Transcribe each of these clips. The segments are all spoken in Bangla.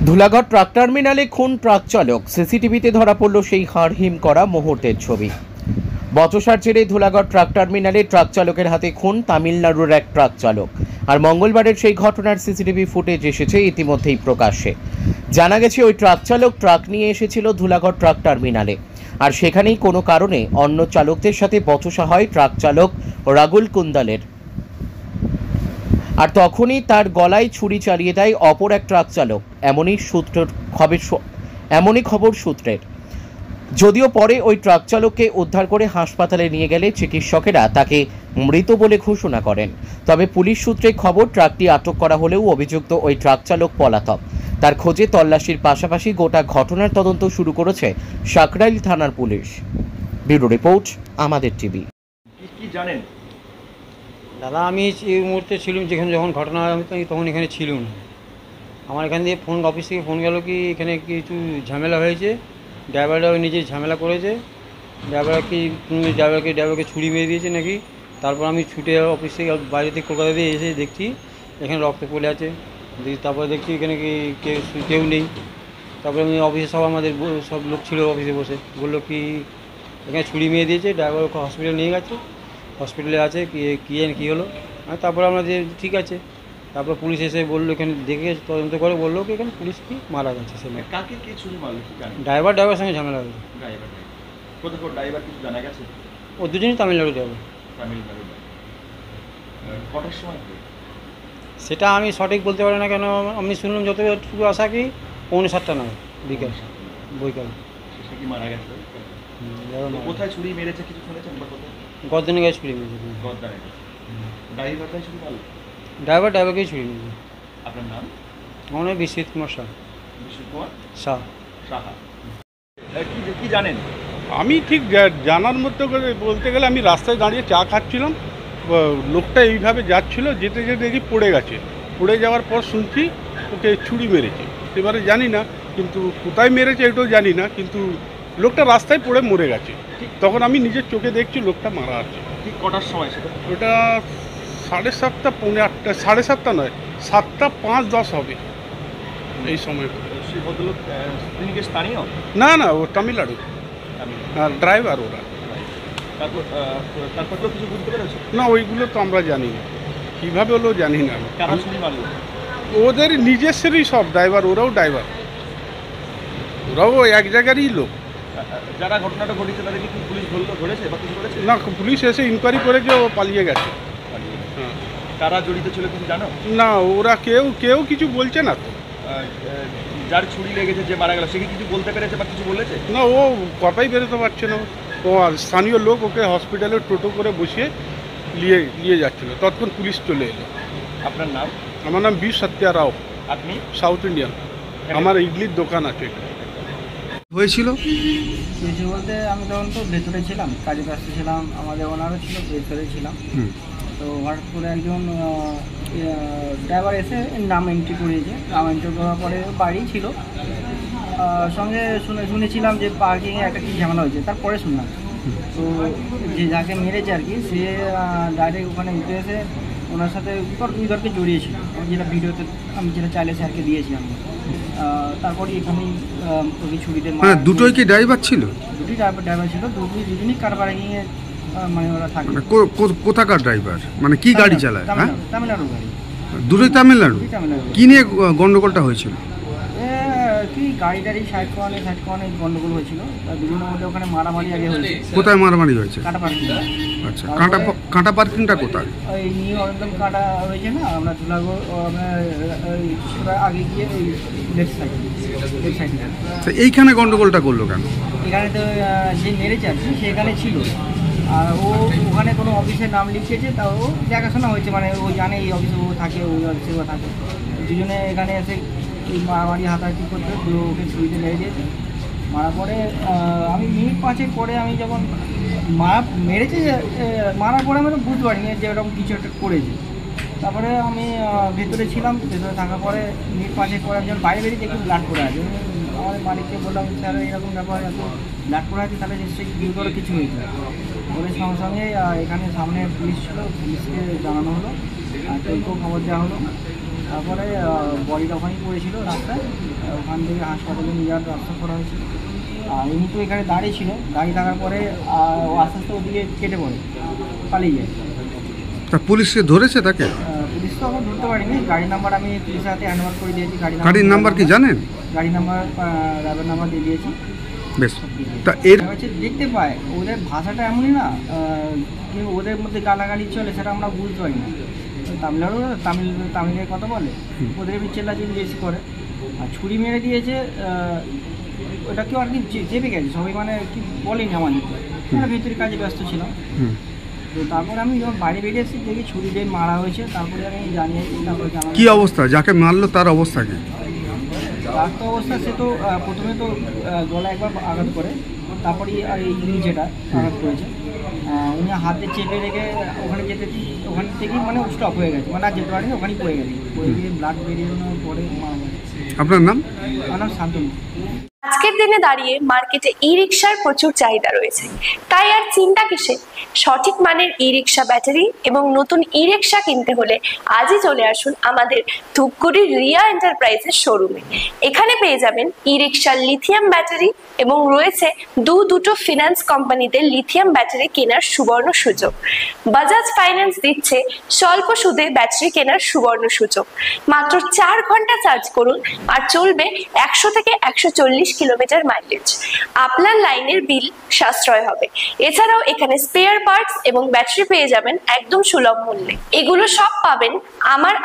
ধুলাগড় ট্রাক টার্মিনালে খুন ট্রাক চালক, সিসিটিভিতে ধরা পড়ল সেই হাড়হিম করা মুহূর্তের ছবি। বচসার জেরে ধুলাগড় ট্রাক টার্মিনালে ট্রাক চালকের হাতে খুন তামিলনাড়ুর এক ট্রাক চালক। আর মঙ্গলবারের সেই ঘটনার সিসিটিভি ফুটেজ এসেছে ইতিমধ্যেই প্রকাশ্যে। জানা গেছে ওই ট্রাক চালক ট্রাক নিয়ে এসেছিল ধুলাগড় ট্রাক টার্মিনালে, আর সেখানেই কোনো কারণে অন্য চালকদের সাথে বচসা হয় ট্রাক চালক রাগুল কুন্দালের। আর তখনই তার গলায় ছুরি চালিয়ে দেয় অপর এক ট্রাক চালক, এমনই খবর সূত্রের। যদিও পরে ওই ট্রাক চালককে উদ্ধার করে হাসপাতালে নিয়ে গেলে চিকিৎসকেরা তাকে মৃত বলে ঘোষণা করেন। তবে পুলিশ সূত্রে খবর, ট্রাকটি আটক করা হলেও অভিযুক্ত ওই ট্রাক চালক পলাতক। তার খোঁজে তল্লাশির পাশাপাশি গোটা ঘটনার তদন্ত শুরু করেছে সাকরাইল থানার পুলিশ। ব্যুরো রিপোর্ট, আমাদের টিভি। কি জানেন দাদা? আমি এই মুহূর্তে ছিলাম যখন ঘটনা হয়, আমি তখন এখানে ছিলাম না। আমার এখান দিয়ে অফিস থেকে ফোন গেল কি এখানে কিছু ঝামেলা হয়েছে, ড্রাইভাররাও নিজে ঝামেলা করেছে, ড্রাইভারকে ছুরি মেরে দিয়েছে নাকি। তারপর আমি ছুটে অফিস থেকে বাইরে থেকে কলকাতা দিয়ে এসে দেখছি এখানে রক্ত পড়ে আছে। তারপরে দেখছি এখানে কেউ নেই। তারপরে আমি অফিসে আমাদের সব লোক ছিল অফিসে বসে, বললো কি এখানে ছুরি মেরে দিয়েছে, ড্রাইভারকে হসপিটালে নিয়ে গেছে, হসপিটালে আছে, কী হলো। আর তারপরে আমরা যে ঠিক আছে, তারপর পুলিশ এসে বললো, এখানে দেখে তদন্ত করে বললো কি এখানে পুলিশ কি মারা গেছে। সে কাকে কি ছুরি মারলো কি জানেন? ড্রাইভার সঙ্গে ঝামেলা হয়েছে। ড্রাইভার কিছু জানা গেছে? ও দুজনই তামিলনাড়ু ড্রাইভার। কটার সময়? সেটা আমি সঠিক বলতে পারি না, কেন আমি শুনলাম যতটুকু আশা কি 6:45 নয় বিকাল। সে কি মারা গেছে? কোথায় ছুরি মেরেছে কিছু শুনেছেন? গর্দনে গায়ে ছুরি মেরেছে। ড্রাইভারটাই ছুরি মারলো? ড্রাইভারকেই ছুরি মেরেছে। আপনার নাম? আমার নাম বিশ্বজিৎ কুমার শাহ। সাহা। কি জানেন? আমি ঠিক জানার মতো করে বলতে গেলে, আমি রাস্তায় দাঁড়িয়ে চা খাচ্ছিলাম, লোকটা এইভাবে যাচ্ছিল, যেতে যেতে দেখি পড়ে গেছে। পড়ে যাওয়ার পর শুনছি ওকে ছুরি মেরেছে। এবারে জানি না, কিন্তু কোথায় মেরেছে এটাও জানি না, কিন্তু লোকটা রাস্তায় পড়ে মরে গেছে। তখন আমি নিজের চোখে দেখছি লোকটা মারা আছে। ঠিক কটার সময় সেটা? ওটা 7:30, 7:45, 7:30 নয়, 7:05-10 হবে এই সময়। সেই ভদ্রলোক তিনি কি স্থানীয়? না, ও তামিলনাড়ু। আর ড্রাইভার ওরা। তারপর তো কিছু বুঝতে পেরেছে না, ওইগুলো তো আমরা জানি না, কীভাবে হলো জানি না। কারা ছুরি মারলো? ওদের নিজস্বরই সব ড্রাইভার, ওরাও ড্রাইভার, ওরাও এক জায়গারই লোক। যারা ঘটনাটা ঘটেছে তাদেরকে কি পুলিশ ধরেছে বা কিছু করেছে? না, পুলিশ এসে ইনকোয়ারি করেছে, ও পালিয়ে গেছে। হ্যাঁ। কারা জড়িত ছিল কিছু জানো? না, ওরা কেউ কিছু বলছে না তো। যার ছুরি লেগেছে, যে মারা গেল, সে কি কিছু বলতে পেরেছে বা কিছু বলেছে? না, ও কথাই বেরোতে পারছে না। ও স্থানীয় লোক ওকে হসপিটালে টোটো করে বসিয়ে নিয়ে যাচ্ছিল, ততক্ষণ পুলিশ চলে এলো। আপনার নাম? আমার নাম বি সত্যা রাও। আপনি? South Indian. আমার ইডলির দোকান আছে। হয়েছিল কিছু বলতে আমি তখন তো ভেতরে ছিলাম, কাজে ব্যস্ত ছিলাম, আমাদের ওনারও ছিল, ভেতরে ছিলাম। তো হঠাৎ করে একজন ড্রাইভার এসে নাম এন্ট্রি করিয়েছে। নাম এন্ট্রি করার পরে বাড়ি ছিল, সঙ্গে শুনেছিলাম যে পার্কিংয়ে একটা কি ঝামেলা হয়েছে, তারপরে শুনলাম। তো যে যাকে মেরেছে আর কি, সে ডাইরেক্ট ওখানে উঠে এসে ওনার সাথে বিতর্কে জড়িয়েছিল, যেটা ভিডিওতে আমি যেটা চাইলে স্যারকে দিয়েছি আমি। তারপরে এখানেই ওই ছুরিতে দুটোই কি ড্রাইভার ছিল? দুটি ড্রাইভার ছিল, দুজনই কার পার্কিংয়ে মানে ওরা থাকে। কোথাকার ড্রাইভার, মানে কি গাড়ি চালায়? তামিলনাড়ু গাড়ি। দুটোই তামিলনাড়ু। কি নিয়ে গন্ডগোলটা হয়েছিল? কি গাড়ি সাইড করানো গন্ডগোল হয়েছিল, দুজনের মধ্যে ওখানে মারামারি আগে হয়েছে। কোথায় মারামারি হয়েছে? কাটা পার্কিং। আচ্ছা, কাটা পার্কিংটা কোথায়? ওই নিউ একদম কাটা হয়েছে না, আমরা ধুলাগড় আগে গিয়ে ওই লেফট সাইডে। এইখানে গন্ডগোলটা করলো কেন? এখানে তো যে মেরেছে আর কি সেখানে ছিল, আর ও ওখানে কোনো অফিসের নাম লিখিয়েছে, তা ও দেখাশোনা হয়েছে, মানে ও জানে এই অফিসে ও থাকে, ওই অফিসে ও থাকে। দুজনে এখানে এসে এই মারামারি হাতাহাতি করতে ওকে ছুরিতে লেগে দিয়েছে। মারা পরে আমি মিনিট 5 পরে আমি যখন মেরেছে, মারার পরে আমি তো বুঝতে পারিনি যে এরকম কিছু একটা করেছে। তারপরে আমি ভেতরে ছিলাম, ভেতরে থাকার পরে মিনিট 5 পরে আমি যখন বাইরে বেরিয়ে দেখি ব্লাড পড়ে আছে। আমার মালিককে বললাম, স্যার এরকম ব্যাপার, এত ব্লাড পড়ে আছে, তাহলে নিশ্চয়ই গুরুতর কিছু হয়েছে। ওদের সঙ্গে সঙ্গে এখানে সামনে পুলিশ ছিল, পুলিশকে জানানো হলো, আর কেউ খবর দেওয়া হলো। তারপরে বডিটা ওখানেই পড়েছিল রাস্তায়, ওখান থেকে হাসপাতালে নিয়ে যাওয়ার ব্যবস্থা করা হয়েছিল। আর এমনি তো এখানে দাঁড়িয়ে ছিল, দাঁড়িয়ে থাকার পরে ও আস্তে আস্তে ওদিকে কেটে পড়ে পালিয়ে যায়। তা পুলিশকে ধরেছে তাকে? পুলিশ তো এখন ধরতে পারিনি, গাড়ি নাম্বার আমি পুলিশের হাতে হ্যান্ড ওভার করে দিয়েছি। গাড়ির নাম্বার কি জানেন? গাড়ি নাম্বার ড্রাইভার নাম্বার দিয়ে দিয়েছি। বেশ, তা এর হচ্ছে দেখতে পায় ওদের ভাষাটা এমনই না, কিন্তু ওদের মধ্যে গালাগালি চলে সেটা আমরা বুঝতে পারি না। তামিলের কথা বলে, ওদের চেল্লাচিল্লি বেশি করে। আর ছুরি মেরে দিয়েছে, ওটা কেউ আর কি চেপে গেছে সবাই, মানে কি বলেনি আমাদের, আমরা ভিতরে কাজে ব্যস্ত ছিলাম। তো তারপরে আমি যখন বাইরে বেরিয়ে এসেছি দেখি ছুরি দিয়ে মারা হয়েছে, তারপরে আমি জানিয়েছি। তারপরে কি অবস্থা, যাকে মারলো তার অবস্থা কি? তার তো অবস্থা, সে তো প্রথমে তো গলা একবার আঘাত করে, তারপরে আর এই যেটা আঘাত করেছে উনি হাতে চেপে রেখে ওখানে ওখান থেকেই মানে স্টপ হয়ে গেছে, মানে আর যেতে পারেনি, ওখানেই পড়ে গেছে। পড়ে গিয়ে ব্লাড বেরিয়ে পরে মারা গেছে। আপনার নাম? আমার নাম শান্তনু। আজকের দিনে দাঁড়িয়ে মার্কেটে ই রিক্সার প্রচুর চাহিদা রয়েছে, তাই আর চিন্তা কিসে? সঠিক মানের ই রিক্সা ব্যাটারি এবং নতুন ই রিক্সা কিনতে হলে আজই চলে আসুন আমাদের ধূপগুড়ির রিয়া এন্টারপ্রাইজের শোরুমে। এখানে পেয়ে যাবেন ই রিক্সার লিথিয়াম ব্যাটারি এবং রয়েছে দুটো ফিনান্স কোম্পানিতে লিথিয়াম ব্যাটারি কেনার সুবর্ণ সুযোগ। বাজাজ ফাইন্যান্স দিচ্ছে স্বল্প সুদে ব্যাটারি কেনার সুবর্ণ সুযোগ। মাত্র 4 ঘন্টা চার্জ করুন আর চলবে 100 থেকে 140 কিলোমিটার মাইলেজ। আপনার লাইনের বিল সাশ্রয় হবে। এছাড়াও এখানে স্পেয়ার পার্টস এবং ব্যাটারি পেয়ে যাবেন একদম সুলভ মূল্যে। এগুলো সব পাবেন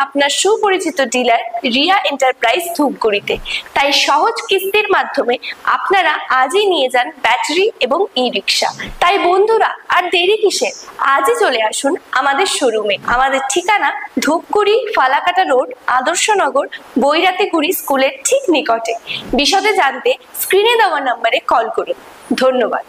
আপনার সুপরিচিত ডিলার রিয়া এন্টারপ্রাইজ ধূপগুড়িতে। তাই সহজ কিস্তির মাধ্যমে আপনারা আজই নিয়ে যান ব্যাটারি এবং ই রিক্সা। তাই বন্ধুরা আর দেরি কিসের, আজই চলে আসুন আমাদের শোরুমে। আমাদের ঠিকানা ধূপগুড়ি ফালাকাটা রোড, আদর্শনগর, বৈরাতিগুড়ি স্কুলের ঠিক নিকটে। বিশদে জানতে স্ক্রিনে দেওয়া নম্বরে কল করুন। ধন্যবাদ।